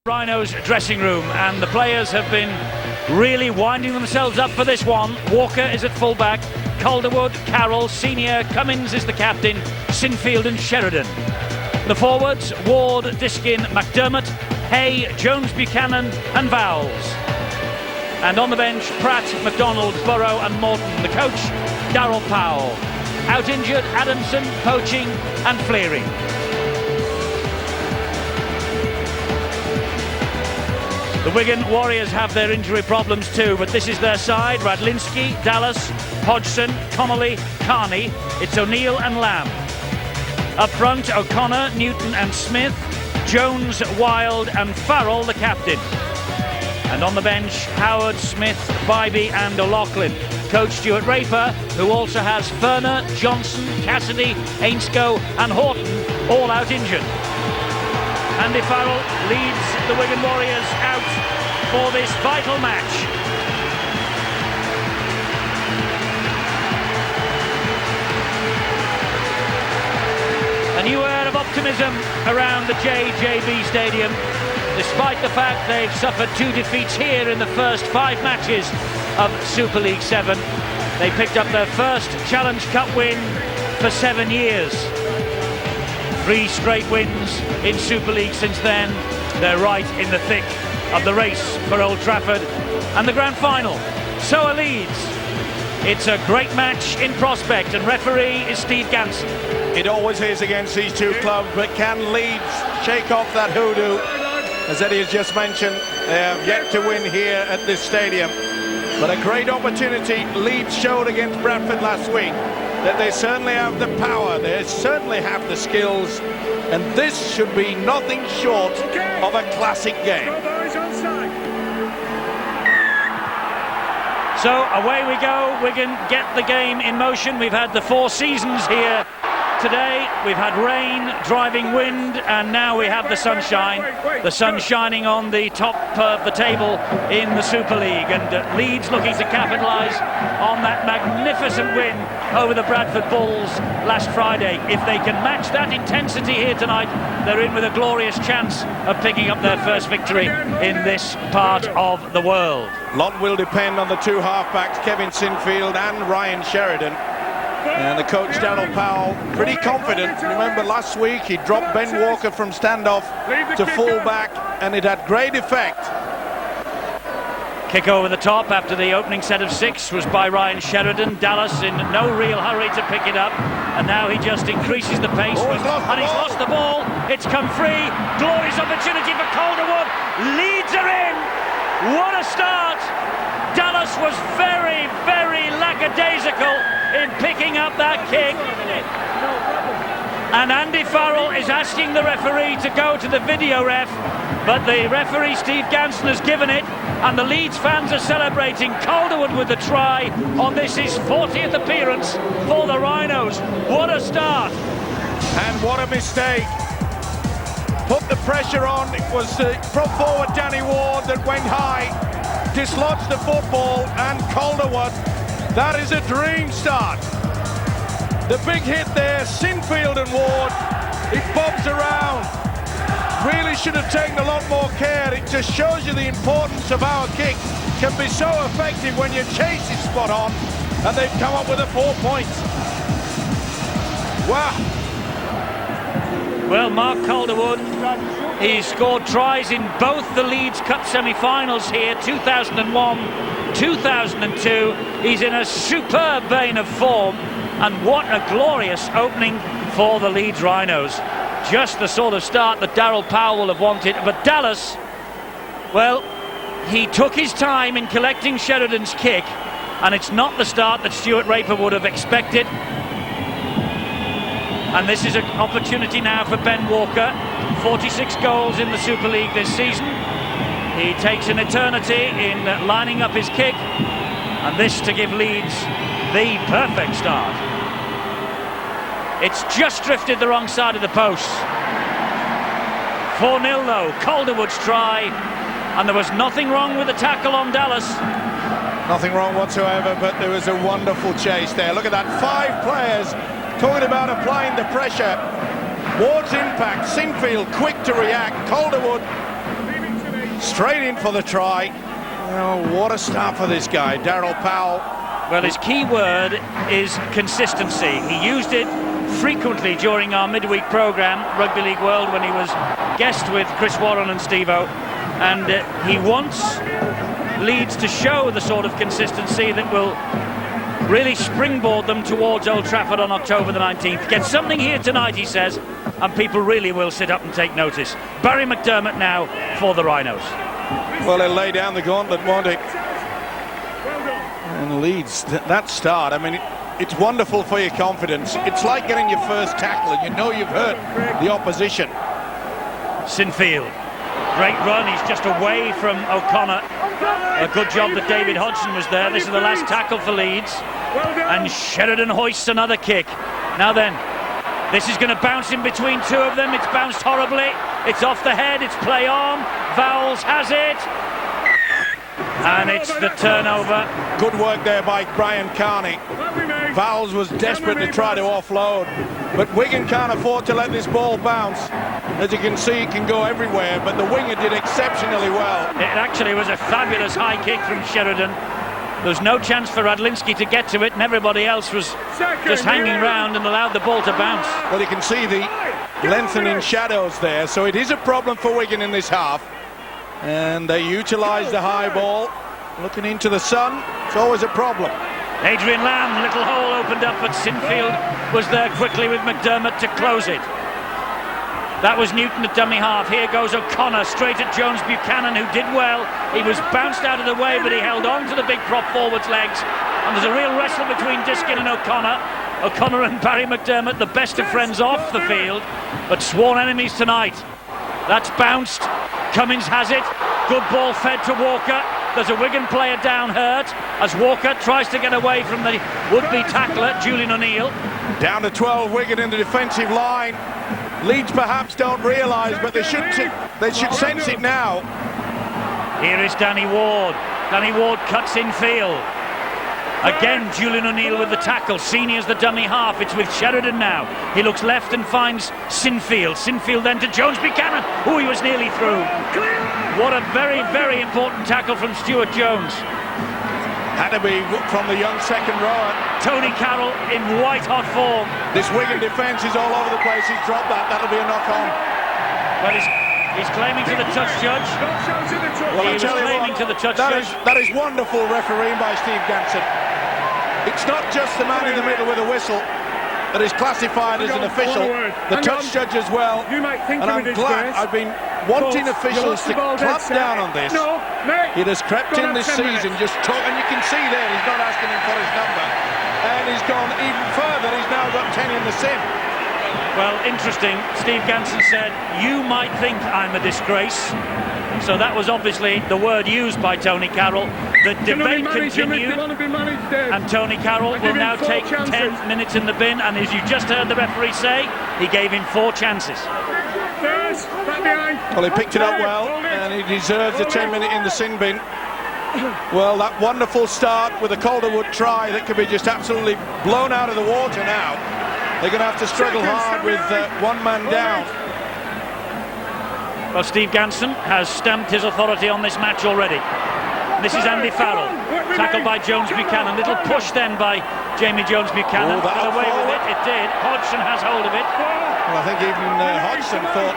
Rhinos dressing room, and the players have been really winding themselves up for this one. Walker is at fullback, Calderwood, Carroll, Senior, Cummins is the captain, Sinfield and Sheridan. The forwards, Ward, Diskin, McDermott, Hay, Jones, Buchanan and Vowles. And on the bench, Pratt, McDonald, Burrow and Morton. The coach, Darryl Powell. Out injured, Adamson, Poaching and Fleary. The Wigan Warriors have their injury problems too, but this is their side. Radlinski, Dallas, Hodgson, Connolly, Carney. It's O'Neill and Lamb. Up front, O'Connor, Newton and Smith, Jones, Wild and Farrell, the captain. And on the bench, Howard, Smith, Bybee and O'Loughlin. Coach Stuart Raper, who also has Ferner, Johnson, Cassidy, Ainscough and Horton, all out injured. Andy Farrell leads the Wigan Warriors out for this vital match. A new air of optimism around the JJB Stadium, despite the fact they've suffered 2 defeats here in the first 5 matches of Super League 7. They picked up their first Challenge Cup win for 7 years. 3 straight wins in Super League since then. They're right in the thick of the race for Old Trafford and the grand final. So are Leeds. It's a great match in prospect, and referee is Steve Ganson. It always is against these two clubs, but can Leeds shake off that hoodoo? As Eddie has just mentioned, they have yet to win here at this stadium. But a great opportunity Leeds showed against Bradford last week, that they certainly have the power, they certainly have the skills, and this should be nothing short of a classic game. So away we go. Wigan get the game in motion. We've had the 4 seasons here today. We've had rain, driving wind, and now we have the sunshine. The sun shining on the top of the table in the Super League, and Leeds looking to capitalise on that magnificent win over the Bradford Bulls last Friday. If they can match that intensity here tonight, they're in with a glorious chance of picking up their first victory in this part of the world. A lot will depend on the 2 halfbacks, Kevin Sinfield and Ryan Sheridan. And the coach, Darryl Powell, pretty confident. Remember last week he dropped Ben Walker from standoff to full-back, and it had great effect. Kick over the top after the opening set of 6 was by Ryan Sheridan. Dallas in no real hurry to pick it up, and now he just increases the pace. He's lost the ball. It's come free. Glorious opportunity for Calderwood. Leeds are in. What a start. Dallas was very, very lackadaisical in picking up that kick. And Andy Farrell is asking the referee to go to the video ref, but the referee Steve Ganson has given it, and the Leeds fans are celebrating. Calderwood with the try on this, his 40th appearance for the Rhinos. What a start. And what a mistake. Put the pressure on. It was from forward Danny Ward that went high, dislodged the football, and Calderwood. That is a dream start. The big hit there, Sinfield and Ward. It bobs around. Really should have taken a lot more care. It just shows you the importance of our kick. Can be so effective when your chase is spot on, and they've come up with a 4 points. Wow. Well, Mark Calderwood, he's scored tries in both the Leeds Cup semi-finals here, 2001, 2002. He's in a superb vein of form, and what a glorious opening for the Leeds Rhinos. Just the sort of start that Darryl Powell will have wanted. But Dallas, well, he took his time in collecting Sheridan's kick, and it's not the start that Stuart Raper would have expected. And this is an opportunity now for Ben Walker. 46 goals in the Super League this season. He takes an eternity in lining up his kick, and this to give Leeds the perfect start. It's just drifted the wrong side of the post. 4-0 though, Calderwood's try, and there was nothing wrong with the tackle on Dallas. Nothing wrong whatsoever, but there was a wonderful chase there. Look at that, 5 players talking about applying the pressure. Ward's impact, Sinfield quick to react, Calderwood straight in for the try. Oh, what a start for this guy, Darryl Powell. Well, his key word is consistency. He used it frequently during our midweek programme, Rugby League World, when he was guest with Chris Warren and Steve-O. And he wants Leeds to show the sort of consistency that will really springboard them towards Old Trafford on October the 19th. Get something here tonight, he says, and people really will sit up and take notice. Barry McDermott now for the Rhinos. Well, he'll lay down the gauntlet, won't he? And Leeds, that start, I mean, it's wonderful for your confidence. It's like getting your first tackle and you know you've hurt the opposition. Sinfield, great run, he's just away from O'Connor. A good job that David Hodgson was there. This is the last tackle for Leeds. And Sheridan hoists another kick. Now then, this is going to bounce in between two of them. It's bounced horribly. It's off the head, it's play on. Vowles has it. And it's the turnover. Good work there by Brian Carney. Vowles was desperate to try to offload, but Wigan can't afford to let this ball bounce. As you can see, it can go everywhere, but the winger did exceptionally well. It actually was a fabulous high kick from Sheridan. There's no chance for Radlinski to get to it, and everybody else was just hanging around and allowed the ball to bounce. Well, you can see the lengthening shadows there, so it is a problem for Wigan in this half. And they utilise the high ball. Looking into the sun, it's always a problem. Adrian Lamb, little hole opened up, but Sinfield was there quickly with McDermott to close it. That was Newton at dummy half. Here goes O'Connor straight at Jones Buchanan, who did well. He was bounced out of the way, but he held on to the big prop forward's legs. And there's a real wrestle between Diskin and O'Connor. O'Connor and Barry McDermott, the best of friends off the field, but sworn enemies tonight. That's bounced. Cummins has it. Good ball fed to Walker. There's a Wigan player down hurt as Walker tries to get away from the would-be tackler, Julian O'Neill. Down to 12 Wigan in the defensive line. Leeds perhaps don't realise, but they should sense it now. Here is Danny Ward. Danny Ward cuts in field. Again, Julian O'Neill with the tackle. Senior's the dummy half. It's with Sheridan now. He looks left and finds Sinfield. Sinfield then to Jones Buchanan. Oh, he was nearly through. What a very, very important tackle from Stuart Jones. Had to be from the young second rower. Tony Carroll in white-hot form. This Wigan defence is all over the place. He's dropped that. That'll be a knock-on. But he's claiming to the touch judge. Well, he was claiming to the touch judge. That is wonderful refereeing by Steve Ganson. It's not just the man in the middle with a whistle that is classified as an official. The touch judge as well. And I'm glad. I've been wanting officials to clamp down on this. It has crept in this season. And you can see there he's not asking him for his number. And he's gone even further. He's now got 10 in the sim. Well, interesting. Steve Ganson said, "You might think I'm a disgrace." So that was obviously the word used by Tony Carroll. The debate continued, and Tony Carroll will now take 10 minutes in the bin, and as you just heard the referee say, he gave him 4 chances. Well, he picked it up well, and he deserves a 10-minute in the sin bin. Well, that wonderful start with a Calderwood try that could be just absolutely blown out of the water now. They're going to have to struggle hard with one man down. Well, Steve Ganson has stamped his authority on this match already. This is Andy Farrell, tackled by Jones Buchanan. Little push then by Jamie Jones Buchanan. Got away with it, it did. Hodgson has hold of it. Well, I think even Hodgson thought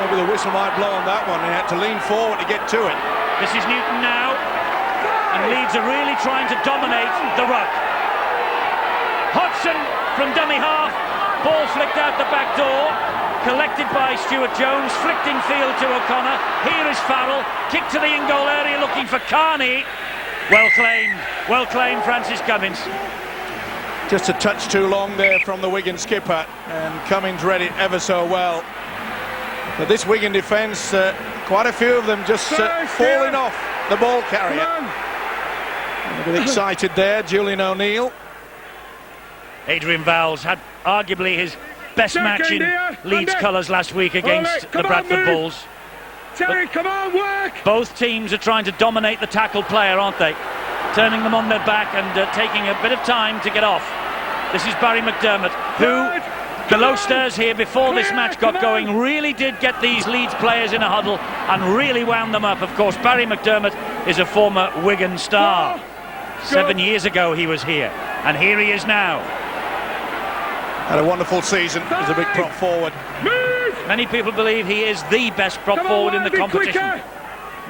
maybe the whistle might blow on that one. He had to lean forward to get to it. This is Newton now, and Leeds are really trying to dominate the ruck. Hodgson from dummy half, ball flicked out the back door. Collected by Stuart Jones, flicked in field to O'Connor. Here is Farrell, kick to the in-goal area looking for Carney. Well claimed Francis Cummins. Just a touch too long there from the Wigan skipper, and Cummins read it ever so well. But this Wigan defence, quite a few of them just falling off the ball carrier. A bit excited there, Julian O'Neill. Adrian Vowles had arguably his best match in Leeds colours last week against the Bradford Bulls. Terry, come on, work! Both teams are trying to dominate the tackle player, aren't they? Turning them on their back and taking a bit of time to get off. This is Barry McDermott, who Below stairs here before this match got going really did get these Leeds players in a huddle and really wound them up. Of course, Barry McDermott is a former Wigan star. 7 years ago he was here, and here he is now. Had a wonderful season as a big prop forward. Many people believe he is the best prop forward in the competition.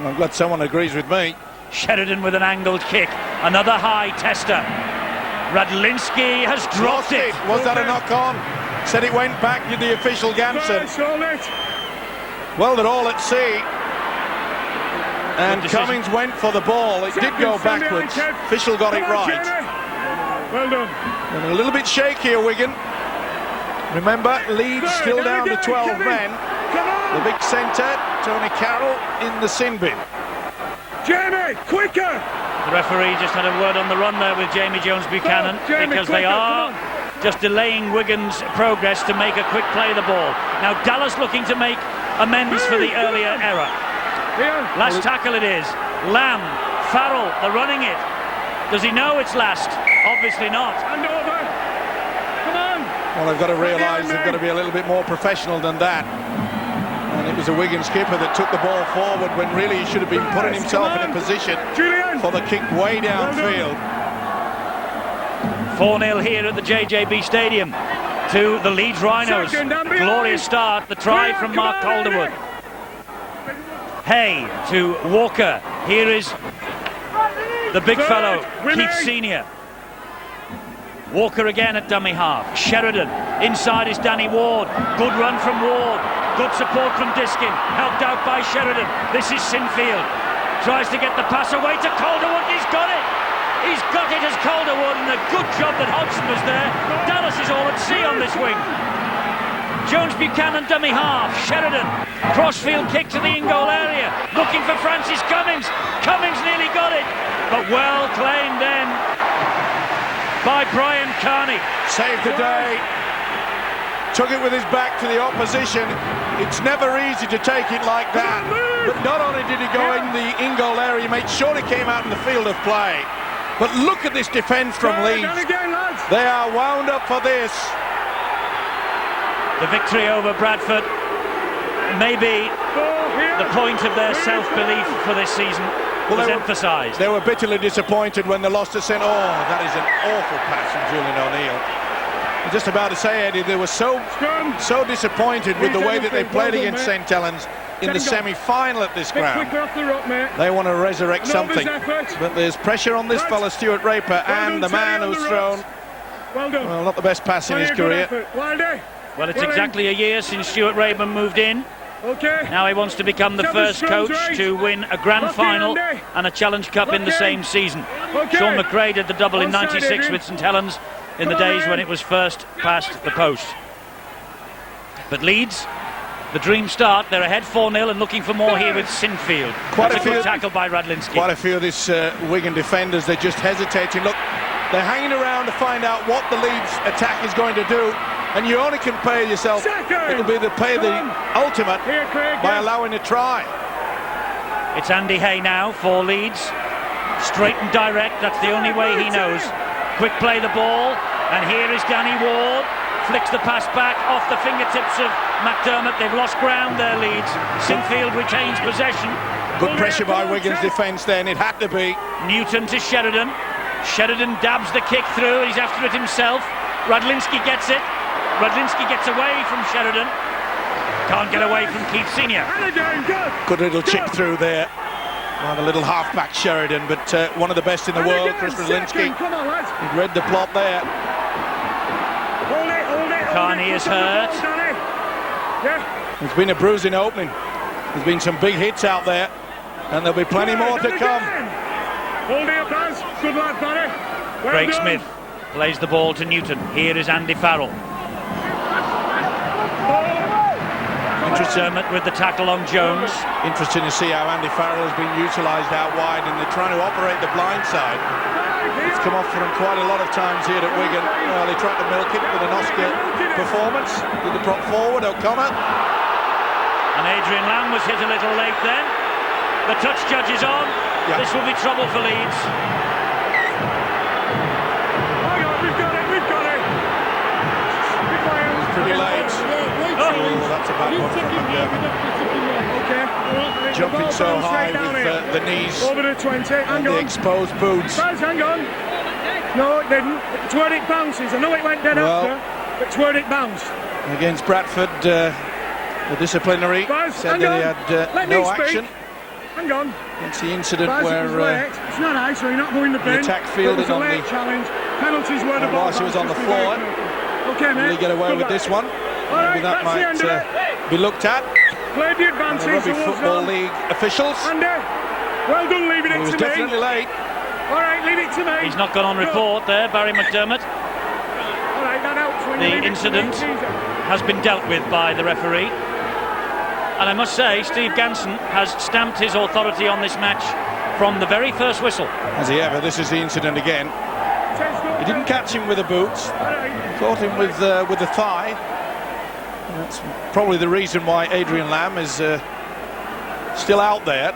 I'm glad someone agrees with me. Sheridan with an angled kick, another high tester. Radlinski has dropped it. Was that a knock-on? Said it went back to the official Ganson. Well, they're all at sea. And Cummings went for the ball. It did go backwards. Official got it right. Well done. And a little bit shakier, Wigan. Remember, Leeds still down to 12 men. The big centre, Tony Carroll, in the sin bin. Jamie, quicker! The referee just had a word on the run there with Jamie Jones-Buchanan, because they are just delaying Wigan's progress to make a quick play of the ball. Now Dallas looking to make amends for the earlier error. Last tackle it is. Lamb, Farrell, they're running it. Does he know it's last? Obviously not. Hand over. Come on. Well, they've got to realise they've got to be a little bit more professional than that. And it was a Wigan skipper that took the ball forward when really he should have been putting himself in a position for the kick way downfield. 4-0 here at the JJB Stadium to the Leeds Rhinos. Glorious start, the try from Mark Calderwood. Hay to Walker. Here is the big fellow, Keith Senior. Walker again at dummy half. Sheridan, inside is Danny Ward. Good run from Ward. Good support from Diskin. Helped out by Sheridan. This is Sinfield. Tries to get the pass away to Calderwood. He's got it. He's got it as Calderwood, and a good job that Hodgson was there. Dallas is all at sea on this wing. Jones-Buchanan dummy half. Sheridan. Crossfield kick to the in-goal area. Looking for Francis Cummings. Cummings nearly got it. But well claimed then by Brian Carney. Saved the day. Took it with his back to the opposition. It's never easy to take it like that. But not only did he go in the in-goal area, he made sure he came out in the field of play. But look at this defence from Leeds. They are wound up for this. The victory over Bradford may be the point of their self-belief for this season. Was emphasised. They were bitterly disappointed when they lost to St. Oh, that is an awful pass from Julian O'Neill. I'm just about to say, Eddie, they were so disappointed with the way that they played against St. Helens in the semi-final at this ground. They want to resurrect something. But there's pressure on this fella, Stuart Raper, and the man who's thrown, well, not the best pass in his career. Well, it's exactly a year since Stuart Raper moved in. Now he wants to become the first coach to win a grand final and a Challenge Cup in the same season. Sean McRae did the double in '96 with St Helens in the days when it was first past the post. But Leeds, the dream start, they're ahead 4-0 and looking for more here with Sinfield. That's a good tackle by Radlinski. Quite a few of this Wigan defenders, they're just hesitating. Look, they're hanging around to find out what the Leeds attack is going to do. And you only can pay yourself, it'll be to pay the ultimate by allowing a try. It's Andy Hay now for Leeds. Straight and direct, that's the only way he knows. Quick play the ball, and here is Danny Ward. Flicks the pass back off the fingertips of McDermott. They've lost ground there, Leeds. Sinfield retains possession. Good pressure by Wigan's defence then, it had to be. Newton to Sheridan. Sheridan dabs the kick through, he's after it himself. Radlinski gets it. Radlinski gets away from Sheridan. Can't get away from Keith Senior. Good little chip through there. Well, a little half-back Sheridan, but one of the best in the world, Chris Radlinski. He read the plot there. Carney is hurt. It's been a bruising opening. There's been some big hits out there, and there'll be plenty more to come. Craig Smith plays the ball to Newton. Here is Andy Farrell. McDermott with the tackle on Jones. Interesting to see how Andy Farrell has been utilised out wide, and they're trying to operate the blind side. It's come off for him quite a lot of times here at Wigan. Well, they tried to milk it with an Oscar performance. Did the prop forward, O'Connor. And Adrian Lamb was hit a little late then. The touch judge is on. Yep. This will be trouble for Leeds. Pretty centre-back one from McDermott. Okay. Jumping so high with the knees over the 20. and Hang the on. exposed boots. Baz, hang on. No, it didn't. It's where it bounces. I know it went dead after, but it's where it bounced. Against Bradford, the disciplinary Baz, said that he had Let no me speak. action. Hang on. It's the incident Baz, it where was late. It's not ice, so you're not going the bin. attack fielded it was a on late the- challenge. Penalties where the and ball whilst he was on the bounces, floor, be very careful. Okay, will mate. he get away Good with luck. this one? All Maybe right, that that's the end of might it. be looked at. Played the The advantage. Rugby so Football done. League officials. Andy, well done leaving He it was to definitely me. late. All right, leave it to me. He's not gone on Good. report there, Barry McDermott. All right, that helps when you The leave it to me, incident Caesar. has been dealt with by the referee. And I must say, Steve Ganson has stamped his authority on this match from the very first whistle. Has he ever? This is the incident again. He didn't catch him with the boots. All right. Caught him with the thigh. And that's probably the reason why Adrian Lamb is still out there.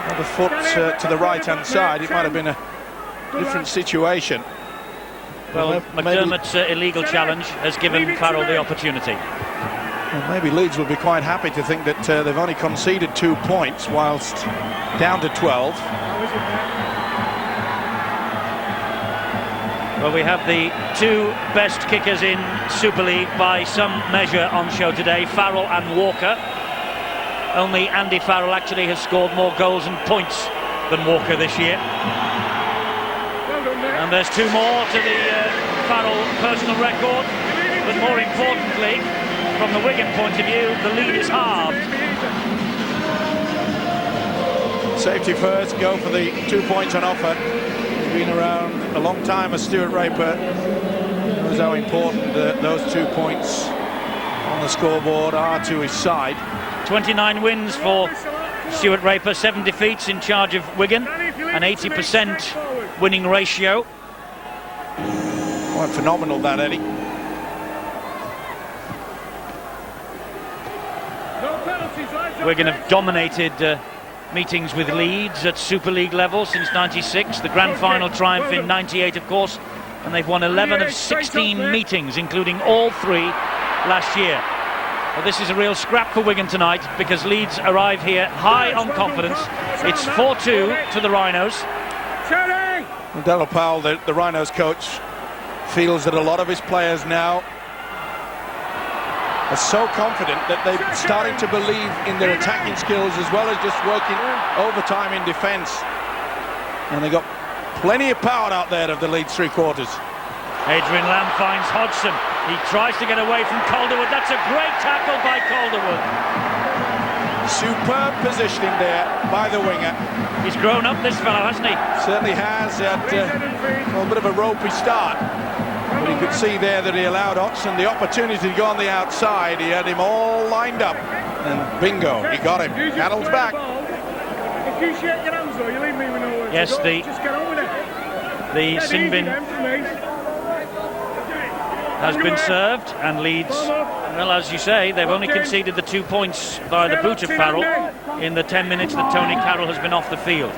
Another foot to the right-hand side. It might have been a different situation. Well, Maybe- McDermott's illegal challenge has given Farrell the opportunity. Well, maybe Leeds will be quite happy to think that they've only conceded 2 points whilst down to 12. Well, we have the two best kickers in Super League by some measure on show today, Farrell and Walker. Only Andy Farrell actually has scored more goals and points than Walker this year. Well done, mate. And there's two more to the Farrell personal record. But more importantly, from the Wigan point of view, the lead is halved. Safety first, go for the 2 points on offer. He's been around a long time as Stuart Raper. Knows how important those 2 points on the scoreboard are to his side. 29 wins for Stuart Raper, 7 defeats in charge of Wigan, an 80% winning ratio. Quite phenomenal, that, Eddie. No penalties, lads. Wigan have dominated meetings with Leeds at Super League level since '96, the grand final triumph in '98, of course, and they've won 11 of 16 meetings, including all 3 last year. Well, this is a real scrap for Wigan tonight because Leeds arrive here high on confidence. It's 4-2 to the Rhinos. Terry! Darryl Powell, the Rhinos coach, feels that a lot of his players now are so confident that they're starting to believe in their attacking skills as well as just working overtime in defence. And they got plenty of power out there of the Leeds three-quarters. Adrian Lamb finds Hodgson. He tries to get away from Calderwood. That's a great tackle by Calderwood. Superb positioning there by the winger. He's grown up, this fellow, hasn't he? Certainly has. He had a bit of a ropey start. But you could see there that he allowed Hodgson the opportunity to go on the outside. He had him all lined up. And bingo, he got him. Harold's back. If you shake your hands though, you leave me with no words. Yes, Just get on with it. the sin bin has been served, and Leeds, well, as you say, they've only conceded the 2 points by the boot of Farrell in the 10 minutes that Tony Carroll has been off the field.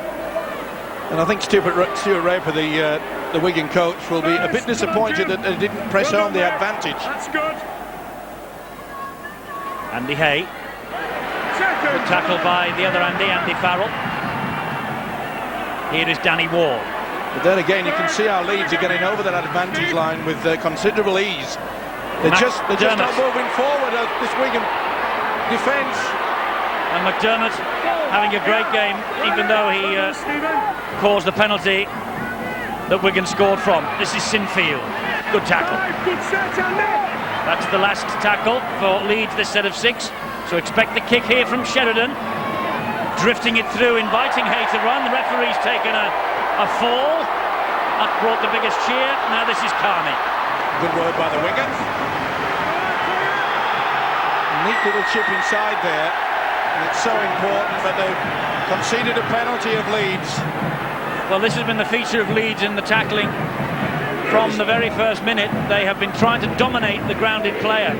And I think Stuart Raper, the Wigan coach, will be a bit disappointed that they didn't press on the advantage. That's good. Andy Hay, good tackle by the other Andy Farrell. Here is Danny Ward. But then again, you can see how Leeds are getting over that advantage line with considerable ease. They're just not moving forward as this Wigan defence. And McDermott having a great game, even though he caused the penalty that Wigan scored from. This is Sinfield. Good tackle. Good set, Andy. That's the last tackle for Leeds, this set of 6. So expect the kick here from Sheridan. Drifting it through, inviting Hay to run. The referee's taken a fall. That brought the biggest cheer. Now this is Carney. Good word by the winger. Neat little chip inside there. And it's so important, but they've conceded a penalty of Leeds. Well, this has been the feature of Leeds in the tackling from the very first minute. They have been trying to dominate the grounded player.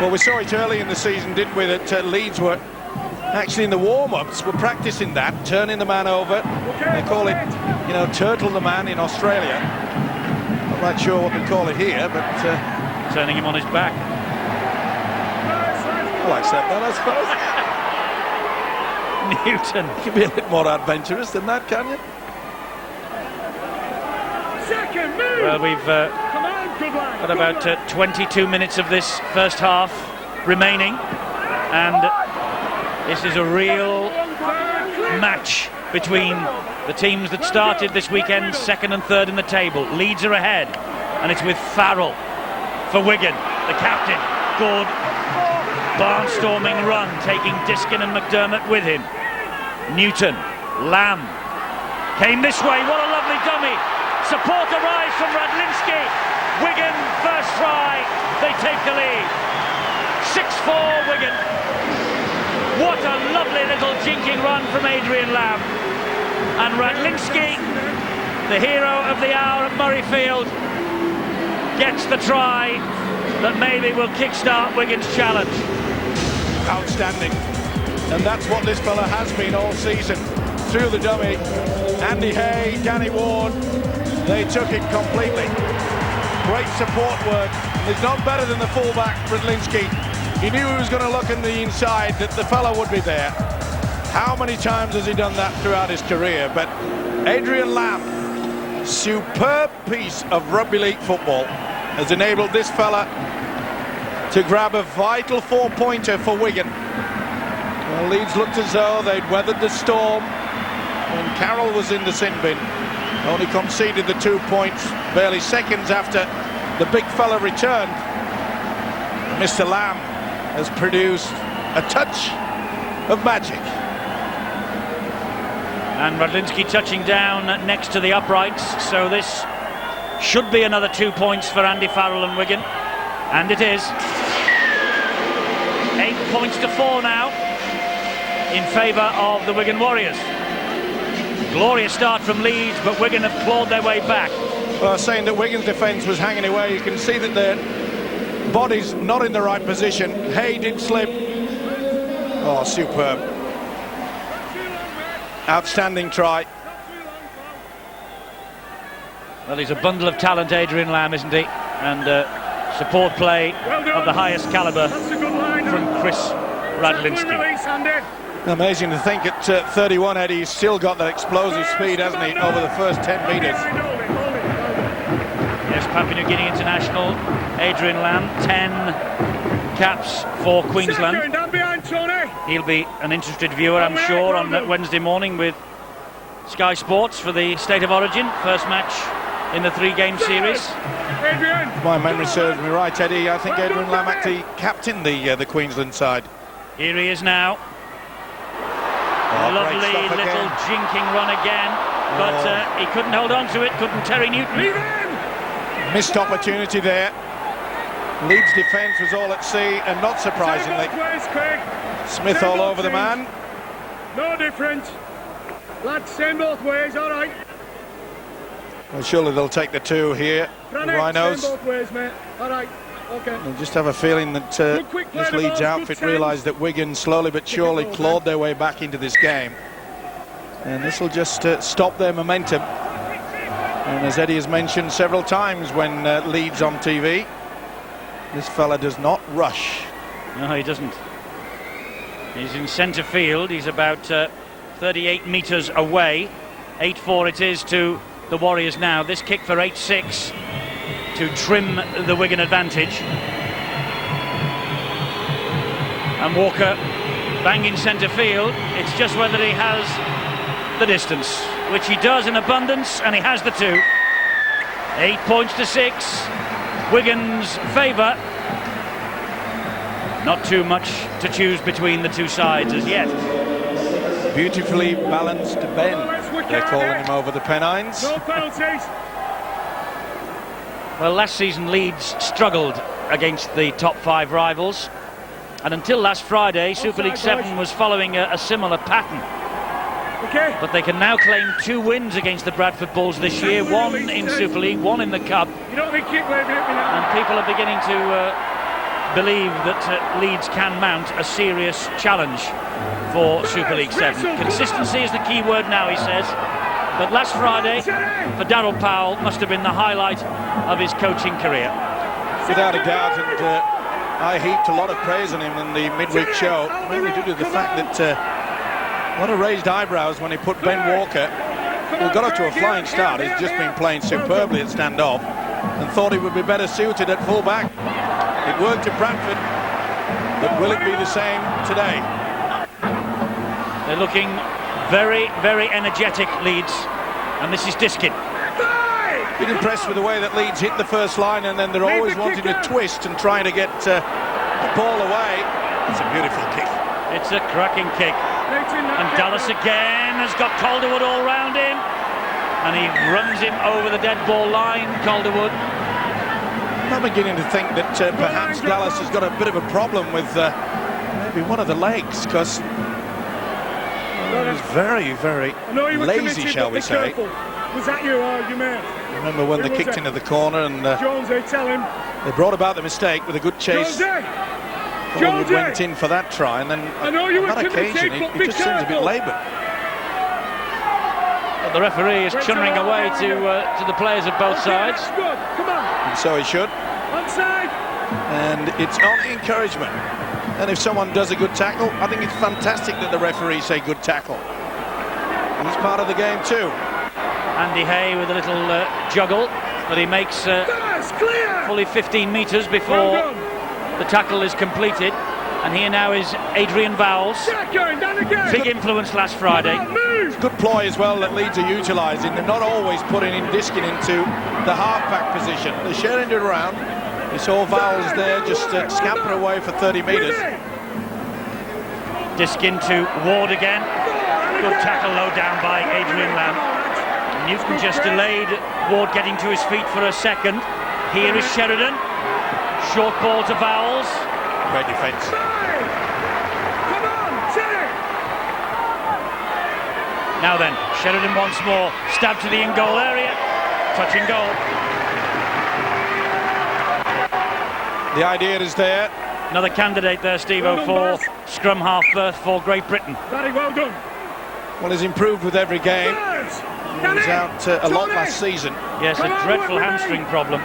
Well, we saw it early in the season, didn't we, that Leeds were actually in the warm-ups, were practicing that, turning the man over. They call it, turtle the man in Australia. I'm not sure what they call it here, but turning him on his back. I'll accept that, I suppose. Newton. You can be a bit more adventurous than that, can you? Second move. Well, we've Come on, good lad. got about 22 minutes of this first half remaining, and this is a real match between the teams that started this weekend second and third in the table. Leeds are ahead, and it's with Farrell for Wigan, the captain. Good barnstorming run, taking Diskin and McDermott with him. Newton, Lamb came this way. What a lovely dummy. Support arrives from Radlinski. Wigan first try, they take the lead. 6-4 Wigan. What a lovely little jinking run from Adrian Lamb. And Radlinski, the hero of the hour at Murrayfield, gets the try that maybe will kickstart Wigan's challenge. Outstanding. And that's what this fella has been all season. Through the dummy, Andy Hay, Danny Ward, they took it completely. Great support work. He's not better than the fullback, Radlinski. He knew he was going to look in the inside, that the fella would be there. How many times has he done that throughout his career? But Adrian Lamb, superb piece of rugby league football, has enabled this fella to grab a vital 4-pointer for Wigan. Well, Leeds looked as though they'd weathered the storm when Carroll was in the sin bin. Only conceded the 2 points barely seconds after the big fella returned. Mr. Lamb has produced a touch of magic. And Radlinski touching down next to the uprights, so this should be another 2 points for Andy Farrell and Wigan. And it is. 8 points to 4 now in favour of the Wigan Warriors. Glorious start from Leeds, but Wigan have clawed their way back. Well, I was saying that Wigan's defence was hanging away. You can see that their body's not in the right position. Hay did slip. Oh, superb. Outstanding try. Well, he's a bundle of talent, Adrian Lamb, isn't he? And support play of the highest calibre from Chris Radlinski. Amazing to think at 31, Eddie, he's still got that explosive speed, hasn't he, over the first 10 metres. Yes, Papua New Guinea international, Adrian Lamb, 10 caps for Queensland. He'll be an interested viewer, I'm sure, on Wednesday morning with Sky Sports for the State of Origin, first match in the 3-game series. If my memory serves me right, Eddie, I think Adrian Lamb actually captained the Queensland side. Here he is now. Lovely little jinking run again, but he couldn't hold on to it, couldn't Terry Newton. Missed opportunity there. Leeds defence was all at sea, and not surprisingly, Smith all over the man. No difference. Lads, same both ways, all right. Well, surely they'll take the 2 here. The Rhinos. Same both ways, mate. All right. Okay. I just have a feeling that this Leeds outfit realised that Wigan slowly but surely clawed their way back into this game, and this will just stop their momentum. And as Eddie has mentioned several times when Leeds on TV, this fella does not rush. No, he doesn't. He's in centre field. He's about 38 metres away. 8-4 it is to the Warriors now. This kick for 8-6 to trim the Wigan advantage. And Walker banging centre field. It's just whether he has the distance, which he does in abundance, and he has the 2. 8 points to 6. Wigan's favour. Not too much to choose between the two sides as yet. Beautifully balanced Ben. They're calling him over the Pennines. No penalties. Well, last season Leeds struggled against the top 5 rivals, and until last Friday Super League 7 was following a similar pattern. Okay. But they can now claim 2 wins against the Bradford Bulls this year, 1 in Super League, 1 in the Cup. You don't think keep waving at me now. And people are beginning to believe that Leeds can mount a serious challenge for Super League 7. Consistency is the key word now, he says. But last Friday, for Darryl Powell, must have been the highlight of his coaching career. Without a doubt, and I heaped a lot of praise on him in the midweek show, mainly due to the fact that a lot of raised eyebrows when he put Ben Walker, who got off to a flying start. He's just been playing superbly at standoff, and thought he would be better suited at full-back. It worked at Bradford, but will it be the same today? They're looking very, very energetic, Leeds, and this is Diskin. Been impressed with the way that Leeds hit the first line, and then they're always wanting to twist and trying to get the ball away. It's a beautiful kick. It's a cracking kick. And Dallas again has got Calderwood all round him, and he runs him over the dead ball line, Calderwood. I'm beginning to think that perhaps Dallas has got a bit of a problem with maybe one of the legs, because he's very, very lazy, shall we say. Was that you, or you mate? Remember when they kicked into the corner and Jonesy, tell him. They brought about the mistake with a good chase. Jonesy went in for that try, and then on that occasion he just seems a bit laboured. Well, the referee is chunnering away to the players of both sides. Good. Come on. And so he should. Onside. And it's only encouragement. And if someone does a good tackle, I think it's fantastic that the referees say good tackle. And it's part of the game too. Andy Hay with a little juggle, but he makes fully 15 metres before the tackle is completed. And here now is Adrian Vowles. Big influence last Friday. Good ploy as well that Leeds are utilising. They're not always putting in Diskin into the half-back position. They're sharing it around. You saw Vowles there just scamper away for 30 metres. Diskin to Ward again. Good tackle low down by Adrian Lamb. Newton just delayed Ward getting to his feet for a second. Here is Sheridan. Short ball to Vowles. Great defence. Come on, now then, Sheridan once more. Stab to the in-goal area. Touching goal. The idea is there. Another candidate there, Steve-O, for scrum half berth for Great Britain. Very well done. Well, he's improved with every game. He was out a lot last season. Yes, a dreadful hamstring problem.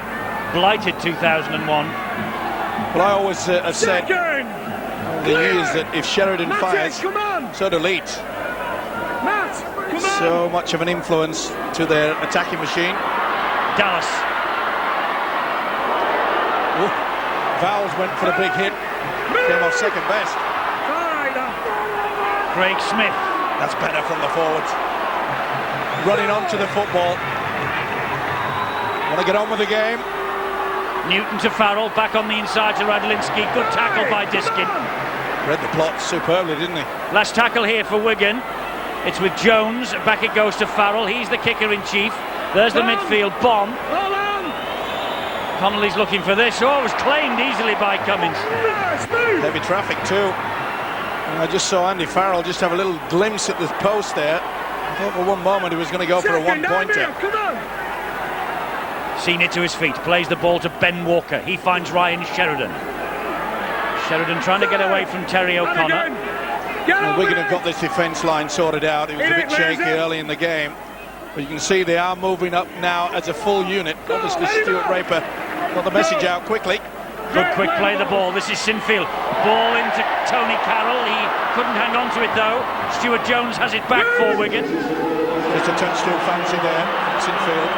Blighted 2001. But I always have said over the years that if Sheridan fires, so do Leeds. So much of an influence to their attacking machine. Dallas. Vowles went for a big hit. Came off second best. Craig Smith. That's better from the forwards. Running onto the football. Want to get on with the game. Newton to Farrell, back on the inside to Radlinski. Good tackle by Diskin. Read the plot superbly, didn't he? Last tackle here for Wigan. It's with Jones. Back it goes to Farrell. He's the kicker in chief. There's the midfield bomb. Connolly's looking for this. Oh, it was claimed easily by Cummins. Heavy traffic too. And I just saw Andy Farrell just have a little glimpse at the post there. I thought for one moment he was going to go for a one-pointer. Seen it to his feet. Plays the ball to Ben Walker. He finds Ryan Sheridan. Sheridan trying to get away from Terry O'Connor. Well, Wigan have got this defence line sorted out. It was a bit shaky early in the game. But you can see they are moving up now as a full unit. Obviously Stuart Raper got the message out quickly. Good quick play the ball. This is Sinfield. Ball into Tony Carroll. He couldn't hang on to it though. Stuart Jones has it back for Wigan. Just a touch too fancy there from Sinfield.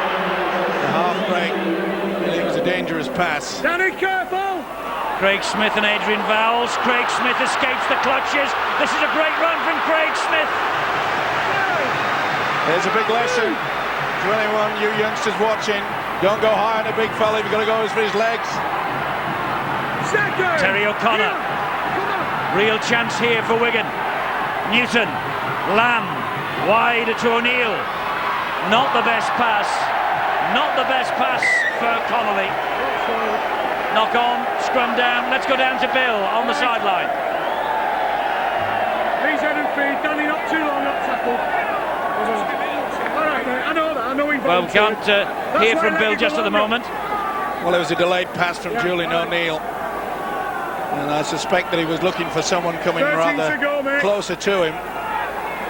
The half break. It was a dangerous pass. Danny, careful! Craig Smith and Adrian Vowles. Craig Smith escapes the clutches. This is a great run from Craig Smith. There's a big lesson to anyone, you youngsters watching. Don't go high on a big fella, you've got to go for his legs. Terry O'Connor. Real chance here for Wigan. Newton. Lamb. Wide to O'Neill. Not the best pass. Not the best pass for Connolly. Knock on, scrum down. Let's go down to Bill on the sideline. He's head and feet. Danny, not too long, not tackled. All right, mate. I know that. I know he Well, we can't hear from Bill just at the moment. Well, it was a delayed pass from Julian O'Neill. And I suspect that he was looking for someone coming rather closer to him.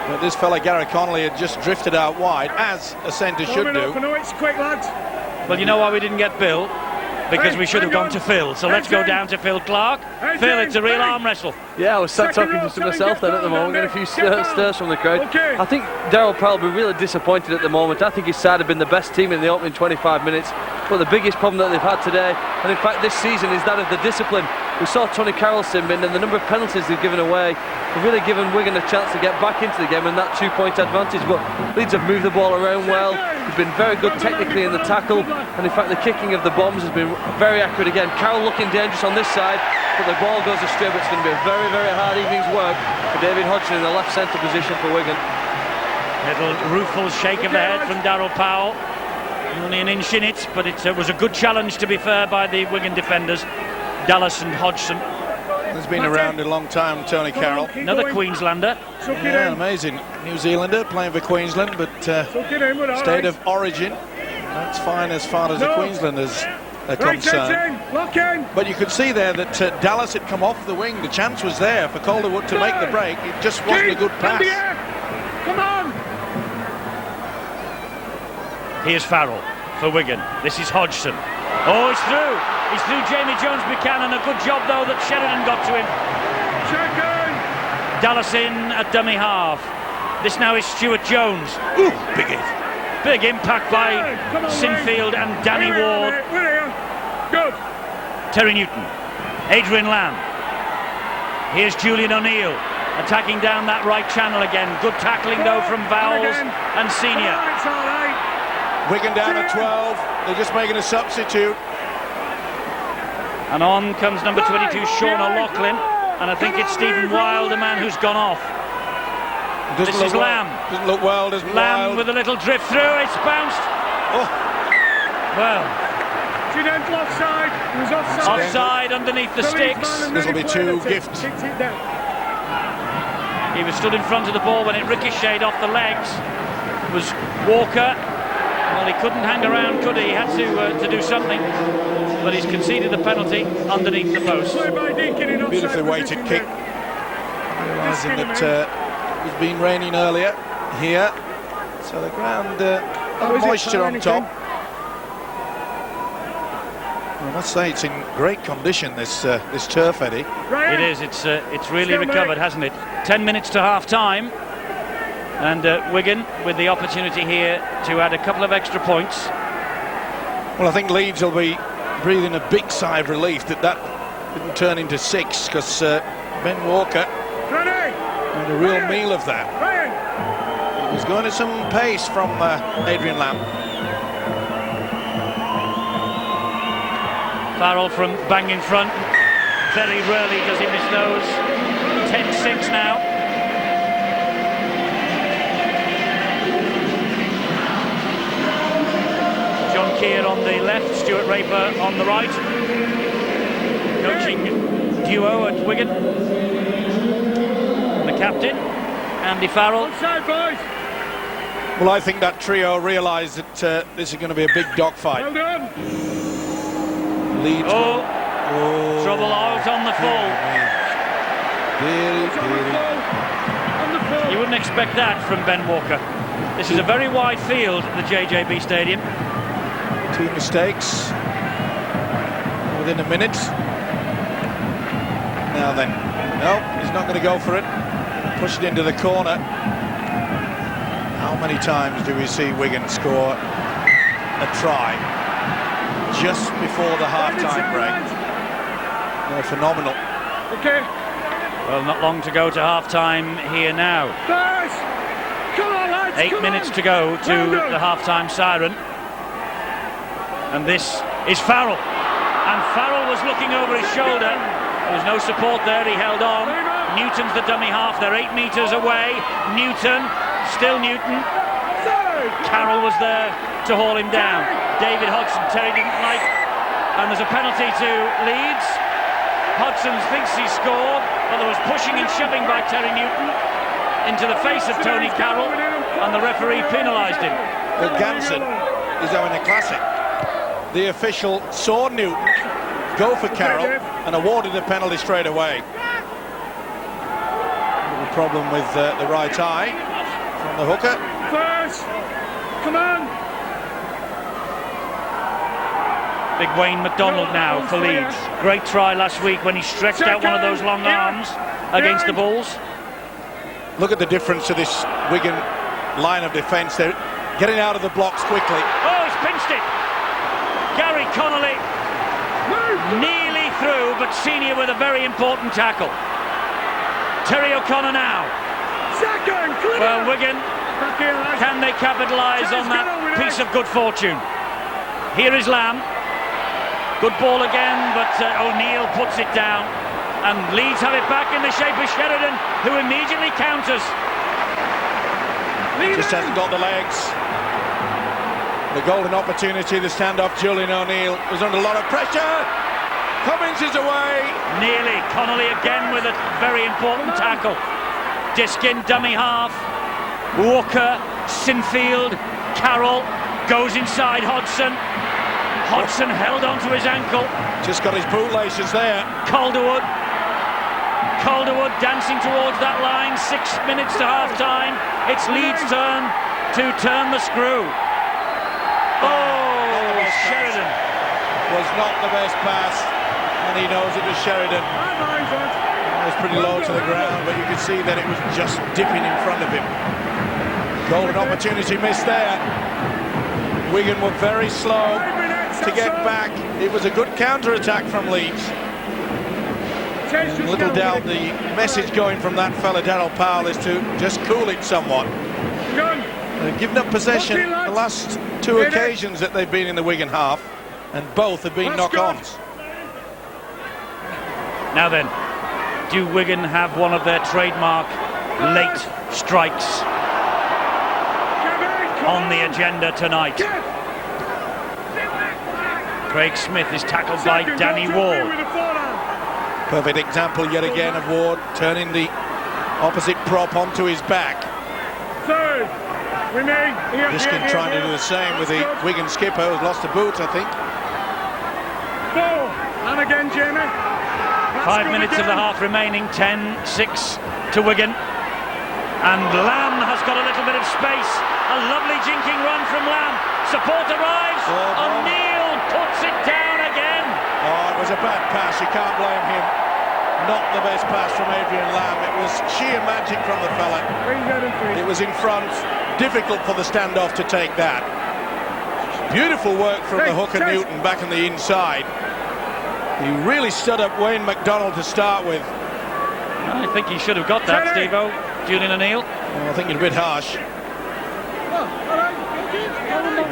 But this fella, Gareth Connolly, had just drifted out wide, as a centre should do. I know it's quick, lads. Well, you know why we didn't get Bill? because we should have gone to Phil. So let's go down to Phil Clark. Phil, it's a real arm wrestle. Yeah, I was sat talking just to myself then at the moment, getting a few stirs from the crowd. I think Darryl Powell will be really disappointed at the moment. I think his side have been the best team in the opening 25 minutes. But the biggest problem that they've had today, and in fact this season, is that of the discipline. We saw Tony Carroll sin bin, and the number of penalties they've given away have really given Wigan a chance to get back into the game and that 2-point advantage. But Leeds have moved the ball around well. They've been very good technically in the tackle, and in fact the kicking of the bombs has been very accurate again. Carroll looking dangerous on this side, but the ball goes astray. But it's going to be a very, very hard evening's work for David Hodgson in the left centre position for Wigan. Little rueful shake of the head from Darryl Powell. Only an inch in it, but it was a good challenge, to be fair, by the Wigan defenders, Dallas and Hodgson. He's been around a long time, Tony Carroll. Another Queenslander. Yeah, amazing. New Zealander playing for Queensland, but state of origin. That's fine as far as the Queenslanders are concerned. But you could see there that Dallas had come off the wing. The chance was there for Calderwood to make the break. It just wasn't a good pass. Come on! Here's Farrell for Wigan. This is Hodgson. Oh, it's through. He's through Jamie Jones-Buchanan. A good job, though, that Sheridan got to him. Dallas in at dummy half. This now is Stuart Jones. Ooh, big hit. Big impact by Sinfield and Danny Ward. Good. Terry Newton. Adrian Lamb. Here's Julian O'Neill attacking down that right channel again. Good tackling, though, from Vowles and Senior. It's all right. Wigan down at 12. They're just making a substitute. And on comes number 22, Sean O'Loughlin. And I think it's Stephen Wild, the man who's gone off. This is Lamb. Doesn't look well, doesn't Lamb Wild. with a little drift through. It's bounced. Oh. Well, Offside. He was offside. Offside underneath the sticks. This will be two gifts. He was stood in front of the ball when it ricocheted off the legs. It was Walker. Well, he couldn't hang around, could he? He had to do something. But he's conceded the penalty underneath the post. Beautifully weighted kick. Realising that it was been raining earlier here. So the ground had moisture on top. I must say it's in great condition, this turf, Eddie. It is. It's really recovered, hasn't it? 10 minutes to half time, and Wigan with the opportunity here to add a couple of extra points. Well, I think Leeds will be breathing a big sigh of relief that didn't turn into 6, because Ben Walker made a real meal of that. He's going to some pace from Adrian Lamb. Farrell from bang in front. Very rarely does he miss those. 10-6 now. John Keir on the left, Stuart Raper on the right. Coaching duo at Wigan. The captain, Andy Farrell. Well, I think that trio realised that this is going to be a big dogfight. Well done. Leeds. Trouble out on the full. You wouldn't expect that from Ben Walker. This is a very wide field at the JJB Stadium. 2 mistakes within a minute. Now then, no, he's not going to go for it. Push it into the corner. How many times do we see Wigan score a try just before the half-time break? They're phenomenal. Okay. Well, not long to go to half-time here now. Come on, lads. 8 minutes to go to the half-time siren. And this is Farrell. And Farrell was looking over his shoulder. There was no support there, he held on. Newton's the dummy half, they're 8 metres away. Newton, still Newton. Carroll was there to haul him down. David Hodgson, Terry didn't like. And there's a penalty to Leeds. Hodgson thinks he scored, but there was pushing and shoving by Terry Newton into the face of Tony Carroll, and the referee penalised him. Well, Ganson is having a classic. The official saw Newton go for Carroll and awarded the penalty straight away. A problem with the right eye from the hooker. First, come on. Big Wayne McDonald now for Leeds. Great try last week when he stretched out one of those long arms against the Bulls. Look at the difference to this Wigan line of defence. They're getting out of the blocks quickly. Oh, he's pinched it. Gary Connolly nearly through, but Senior with a very important tackle. Terry O'Connor now. Well, Wigan, can they capitalise on that piece of good fortune? Here is Lamb. Good ball again, but O'Neill puts it down. And Leeds have it back in the shape of Sheridan, who immediately counters. Just hasn't got the legs. The golden opportunity, the standoff. Julian O'Neill was under a lot of pressure. Cummins is away. Nearly. Connolly again with a very important tackle. Diskin, dummy half. Walker, Sinfield, Carroll goes inside Hodgson. Hodgson held onto his ankle. Just got his bootlaces there. Calderwood dancing towards that line. 6 minutes to half time. It's Leeds' turn to turn the screw. Oh, Sheridan was not the best pass, and he knows it was Sheridan. It was pretty low to the ground, but you could see that it was just dipping in front of him. Golden opportunity missed there. Wigan were very slow to get back. It was a good counter-attack from Leeds. Little doubt the message going from that fella Daryl Powell is to just cool it somewhat. They've given up possession the last 2 occasions that they've been in the Wigan half, and both have been knock-ons. Now then, do Wigan have one of their trademark late strikes on the agenda tonight? Craig Smith is tackled by Danny Ward. Perfect example yet again of Ward turning the opposite prop onto his back. Diskin trying to do the same with the Wigan skipper, who's lost a boot, I think. And again, Jamie. 5 minutes of the half remaining. 10-6 to Wigan. And Lamb has got a little bit of space. A lovely jinking run from Lamb. Support arrives. O'Neill puts it down again. Oh, it was a bad pass. You can't blame him. Not the best pass from Adrian Lamb. It was sheer magic from the fella. It was in front. Difficult for the standoff to take that. Beautiful work from the hooker Newton back on the inside. He really stood up Wayne McDonald to start with. I think he should have got that, Steve-O. Julian O'Neill. Oh, I think it's a bit harsh.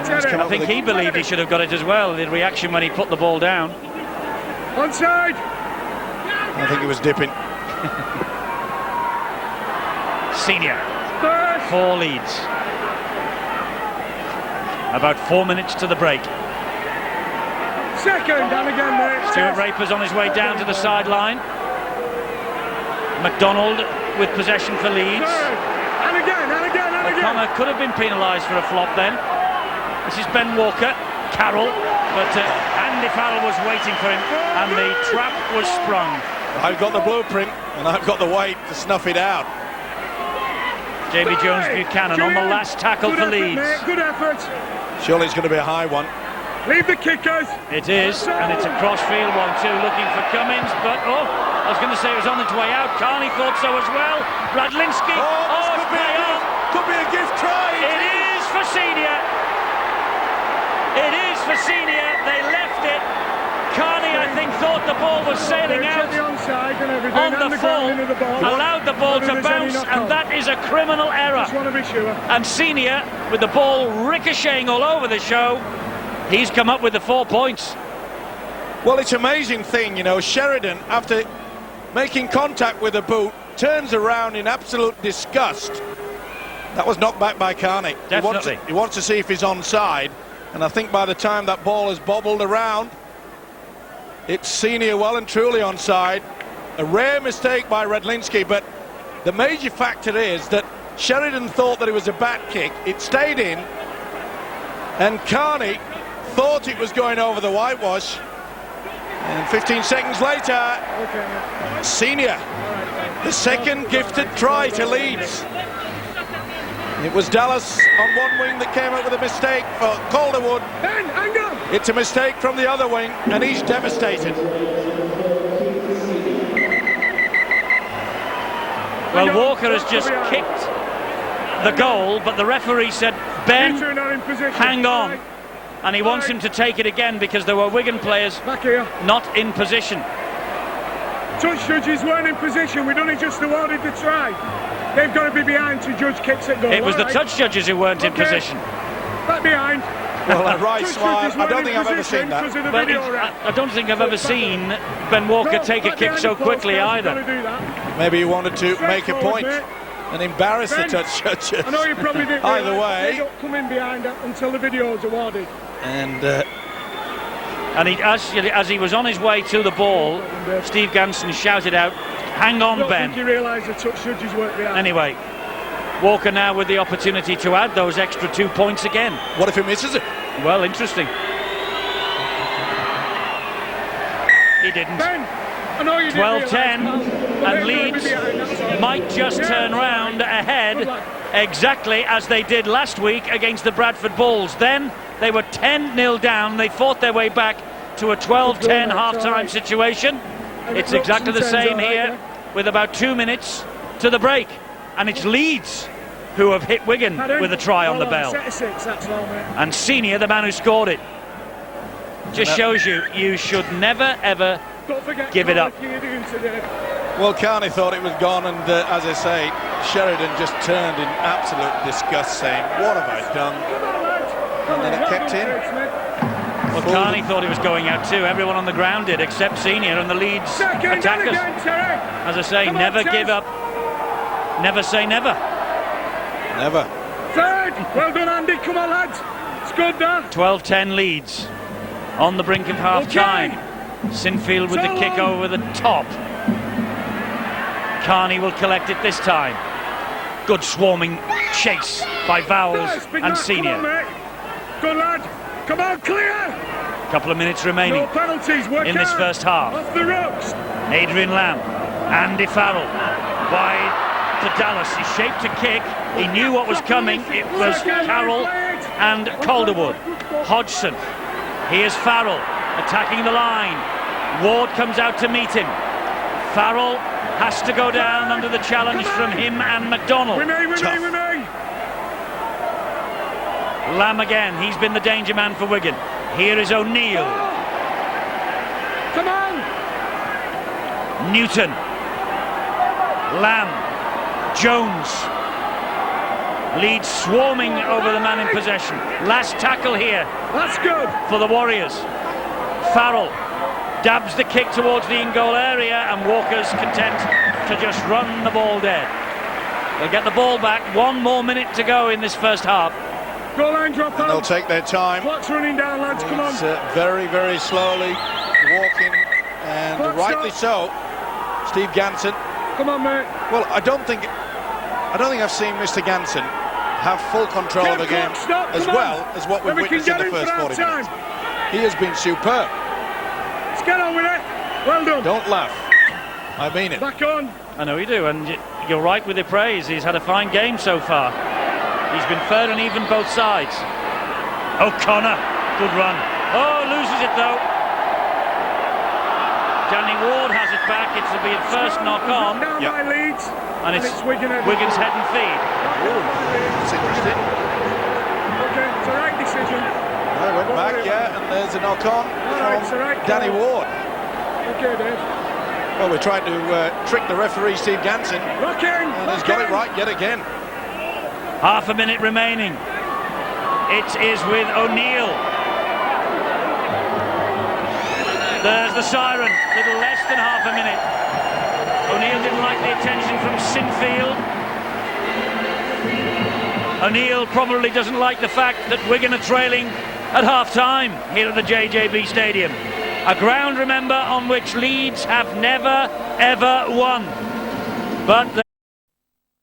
I think he believed he should have got it as well. The reaction when he put the ball down. Onside. I think he was dipping. Senior for Leeds. About 4 minutes to the break. Second, and again, mate. Stuart Raper's on his way down to the sideline. McDonald with possession for Leeds. And again. O'Connor could have been penalised for a flop then. This is Ben Walker. Carroll, but Andy Farrell was waiting for him, and the trap was sprung. I've got the blueprint, and I've got the weight to snuff it out. Jamie Jones-Buchanan on the last tackle for Leeds. Good effort. Surely it's going to be a high one. Leave the kickers. It is, and it's a crossfield 1-2 looking for Cummins, but I was going to say it was on its way out. Carney thought so as well. Radlinski. Could be a gift try. It is for Senior. It is for Senior. They left it. Carney, I think, thought the ball was sailing out on the full, allowed the ball to bounce, and that is a criminal error. And Senior, with the ball ricocheting all over the show, he's come up with the 4 points. Well, it's an amazing thing, you know. Sheridan, after making contact with the boot, turns around in absolute disgust. That was knocked back by Carney. Definitely. He wants to see if he's onside, and I think by the time that ball has bobbled around, it's Senior well and truly onside. A rare mistake by Radlinski, but the major factor is that Sheridan thought that it was a bat kick. It stayed in, and Carney thought it was going over the whitewash. And 15 seconds later, Senior, the second gifted try to Leeds. It was Dallas on one wing that came up with a mistake for Calderwood. Ben, hang on. It's a mistake from the other wing, and he's devastated. Well, Walker has just kicked the goal, but the referee said, Ben, hang on. And he wants him to take it again because there were Wigan players not in position. Touch judges weren't in position. We'd only just awarded the try. They've got to be behind to judge kicks at goal. It was the touch judges who weren't in position. Back behind. Well, a right smile. I don't think I've ever seen that. But I don't think I've ever seen Ben Walker take a kick so quickly either. Maybe he wanted to make a point and embarrass the touch judges. I know you probably didn't. Either way, they don't come in behind until the video is awarded. And as he was on his way to the ball, Steve Ganson shouted out, "Hang on, Ben." I don't think he realised the touch judges weren't behind. Anyway, Walker now with the opportunity to add those extra 2 points again. What if he misses it? Well, interesting. He didn't. Ben, I know you 12-10, and Leeds might just turn round ahead exactly as they did last week against the Bradford Bulls. Then they were 10-0 down. They fought their way back to a 12-10 half-time situation. It's exactly the same here with about 2 minutes to the break. And it's Leeds who have hit Wigan with a try on the bell. And Senior, the man who scored it. Just shows you should never, ever give it up. Well, Carney thought it was gone, and as I say, Sheridan just turned in absolute disgust, saying, "What have I done?" And then it kept in. Well, Carney thought he was going out too. Everyone on the ground did, except Senior and the Leeds attackers. As I say, never give up. Never say never. Never. Third. Well done, Andy. Come on, lads. It's good, there. 12-10 Leeds. On the brink of half-time. Sinfield with the kick over the top. Carney will collect it this time. Good swarming chase by Vowles and Senior. Come on, mate. Good lad. Come on, clear. Couple of minutes remaining in this first half. Off the ropes. Adrian Lamb. Andy Farrell. Wide to Dallas. He shaped a kick. He knew what was coming. It was Carroll and Calderwood. Hodgson. Here's Farrell attacking the line. Ward comes out to meet him. Farrell has to go down under the challenge from him and McDonald. Lamb again. He's been the danger man for Wigan. Here is O'Neill. Come on. Newton. Lamb. Jones. Leeds swarming over the man in possession. Last tackle here. That's good. For the Warriors. Farrell dabs the kick towards the in-goal area, and Walker's content to just run the ball dead. They'll get the ball back. 1 more minute to go in this first half. Goal line drop out. They'll take their time. Clock's running down, lads. Come on. Very, very slowly walking, and rightly so. Steve Ganson. Come on, mate. Well, I don't think I've seen Mr. Ganson have full control of the game as well as what we've witnessed in the first 40 minutes. He has been superb. Let's get on with it. Well done. Don't laugh. I mean it. Back on. I know you do, and you're right with the praise. He's had a fine game so far. He's been fair and even both sides. O'Connor, good run. Oh, loses it though. Danny Ward has it back. It'll be a first knock on. Yep. And it's Wigan's head and feed. Oh, that's interesting. Okay, it's the right decision. I went back, yeah, and there's a knock on from Danny Ward. Okay, Dave. Well, we're trying to trick the referee, Steve Ganson, and he's got it right yet again. Half a minute remaining. It is with O'Neill. There's the siren. Little less than half a minute. O'Neill didn't like the attention from Sinfield. O'Neill probably doesn't like the fact that Wigan are trailing at half-time here at the JJB Stadium. A ground, remember, on which Leeds have never, ever won. But